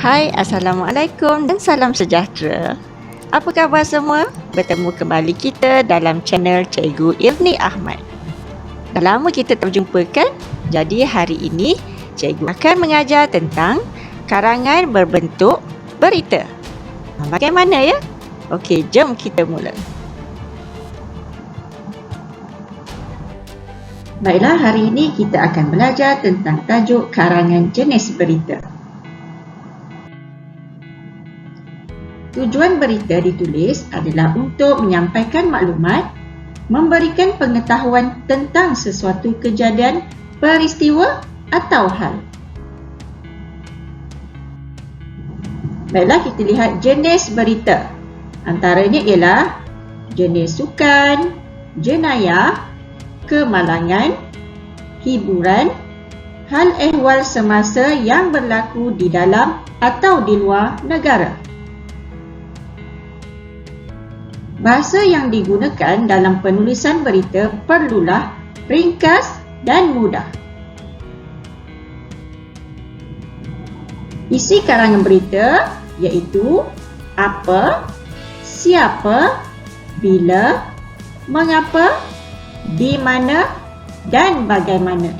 Hai, Assalamualaikum dan salam sejahtera. Apa khabar semua? Bertemu kembali kita dalam channel Cikgu Irni Ahmad. Dah lama kita tak berjumpa kan? Jadi hari ini Cikgu akan mengajar tentang karangan berbentuk berita. Bagaimana ya? Okey, jom kita mula. Baiklah, hari ini kita akan belajar tentang tajuk karangan jenis berita. Tujuan berita ditulis adalah untuk menyampaikan maklumat, memberikan pengetahuan tentang sesuatu kejadian, peristiwa atau hal. Baiklah, kita lihat jenis berita. Antaranya ialah jenis sukan, jenayah, kemalangan, hiburan, hal ehwal semasa yang berlaku di dalam atau di luar negara. Bahasa yang digunakan dalam penulisan berita perlulah ringkas dan mudah. Isi karangan berita iaitu apa, siapa, bila, mengapa, di mana dan bagaimana.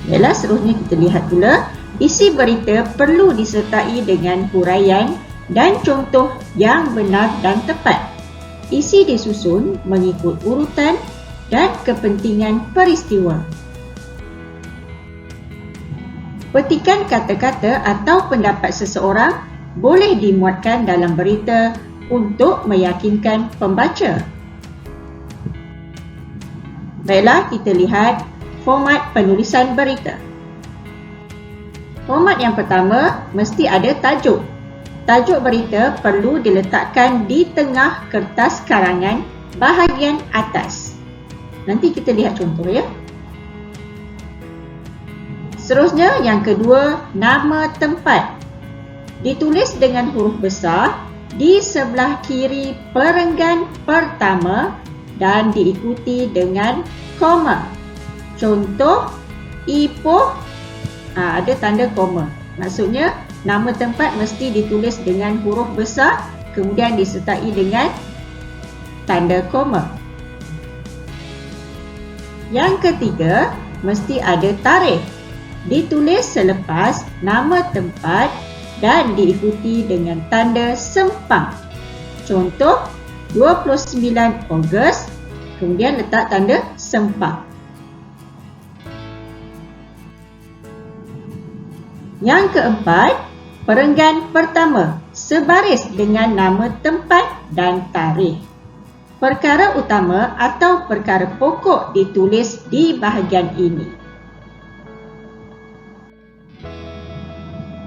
Baiklah, seterusnya kita lihat pula. Isi berita perlu disertai dengan huraian dan contoh yang benar dan tepat. Isi disusun mengikut urutan dan kepentingan peristiwa. Petikan kata-kata atau pendapat seseorang boleh dimuatkan dalam berita untuk meyakinkan pembaca. Baiklah, kita lihat format penulisan berita. Format yang pertama mesti ada tajuk. Tajuk berita perlu diletakkan di tengah kertas karangan bahagian atas. Nanti kita lihat contoh ya. Seterusnya, yang kedua, nama tempat. Ditulis dengan huruf besar di sebelah kiri perenggan pertama dan diikuti dengan koma. Contoh, Ipoh, ada tanda koma. Maksudnya, nama tempat mesti ditulis dengan huruf besar, kemudian disertai dengan tanda koma. Yang ketiga, mesti ada tarikh. Ditulis selepas nama tempat dan diikuti dengan tanda sempang. Contoh, 29 Ogos, kemudian letak tanda sempang. Yang keempat, perenggan pertama sebaris dengan nama tempat dan tarikh. Perkara utama atau perkara pokok ditulis di bahagian ini.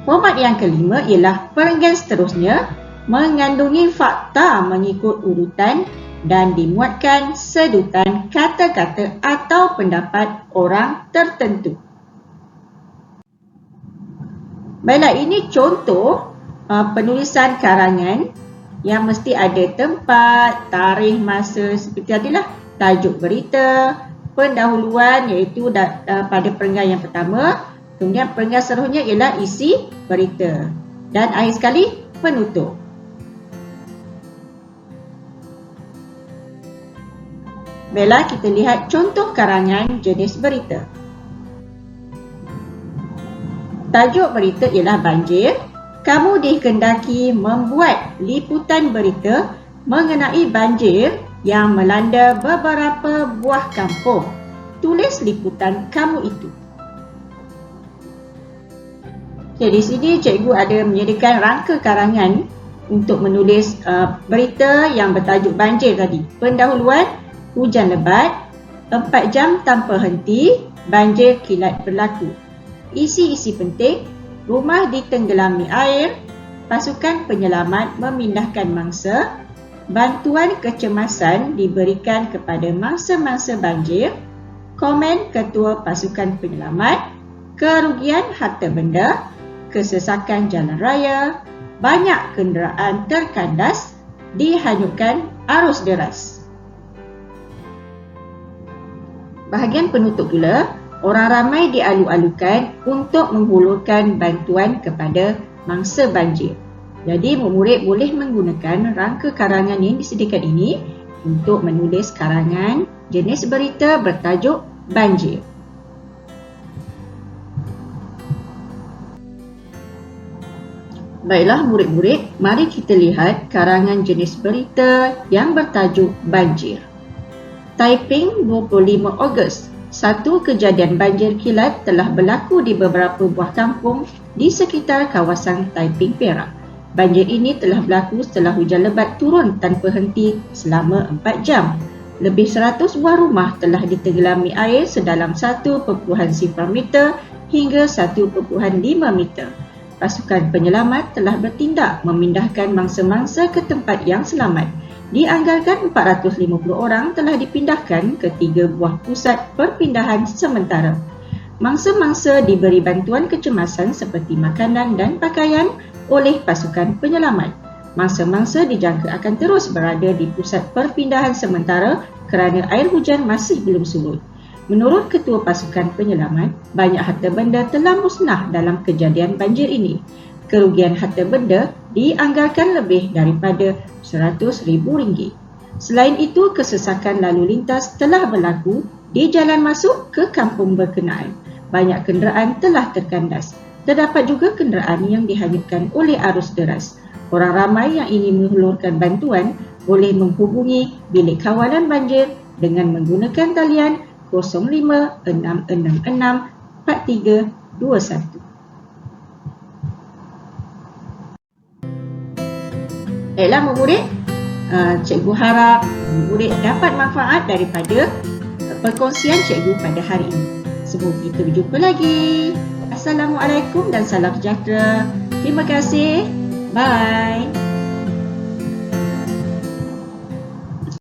Format yang kelima ialah perenggan seterusnya mengandungi fakta mengikut urutan dan dimuatkan sedutan kata-kata atau pendapat orang tertentu. Baiklah, ini contoh penulisan karangan yang mesti ada tempat, tarikh, masa, seperti adalah tajuk berita, pendahuluan iaitu pada perenggan yang pertama, kemudian perenggan seterusnya ialah isi berita dan akhir sekali penutup. Baiklah, kita lihat contoh karangan jenis berita. Tajuk berita ialah banjir. Kamu dikehendaki membuat liputan berita mengenai banjir yang melanda beberapa buah kampung. Tulis liputan kamu itu. Okay, di sini cikgu ada menyediakan rangka karangan untuk menulis berita yang bertajuk banjir tadi. Pendahuluan, hujan lebat, 4 jam tanpa henti, banjir kilat berlaku. Isi-isi penting, rumah ditenggelami air, pasukan penyelamat memindahkan mangsa, bantuan kecemasan diberikan kepada mangsa-mangsa banjir, komen ketua pasukan penyelamat, kerugian harta benda, kesesakan jalan raya, banyak kenderaan terkandas, dihanyutkan arus deras. Bahagian penutup pula, Orang ramai dialu-alukan untuk menghulurkan bantuan kepada mangsa banjir. Jadi, murid boleh menggunakan rangka karangan yang disediakan ini untuk menulis karangan jenis berita bertajuk banjir. Baiklah murid-murid, mari kita lihat karangan jenis berita yang bertajuk banjir. Taiping 25 Ogos. Satu kejadian banjir kilat telah berlaku di beberapa buah kampung di sekitar kawasan Taiping, Perak. Banjir ini telah berlaku setelah hujan lebat turun tanpa henti selama 4 jam. Lebih 100 buah rumah telah ditenggelami air sedalam 1.0 meter hingga 1.5 meter. Pasukan penyelamat telah bertindak memindahkan mangsa-mangsa ke tempat yang selamat. Dianggarkan 450 orang telah dipindahkan ke 3 buah pusat perpindahan sementara. Mangsa-mangsa diberi bantuan kecemasan seperti makanan dan pakaian oleh pasukan penyelamat. Mangsa-mangsa dijangka akan terus berada di pusat perpindahan sementara kerana air hujan masih belum surut. Menurut Ketua Pasukan Penyelamat, banyak harta benda telah musnah dalam kejadian banjir ini. Kerugian harta benda dianggarkan lebih daripada RM100,000. Selain itu, kesesakan lalu lintas telah berlaku di jalan masuk ke kampung berkenaan. Banyak kenderaan telah terkandas. Terdapat juga kenderaan yang dihanyutkan oleh arus deras. Orang ramai yang ingin menghulurkan bantuan boleh menghubungi Bilik Kawalan Banjir dengan menggunakan talian 05-666-4321. Baiklah murid, cikgu harap murid dapat manfaat daripada perkongsian cikgu pada hari ini. Semoga kita berjumpa lagi. Assalamualaikum dan salam sejahtera. Terima kasih. Bye.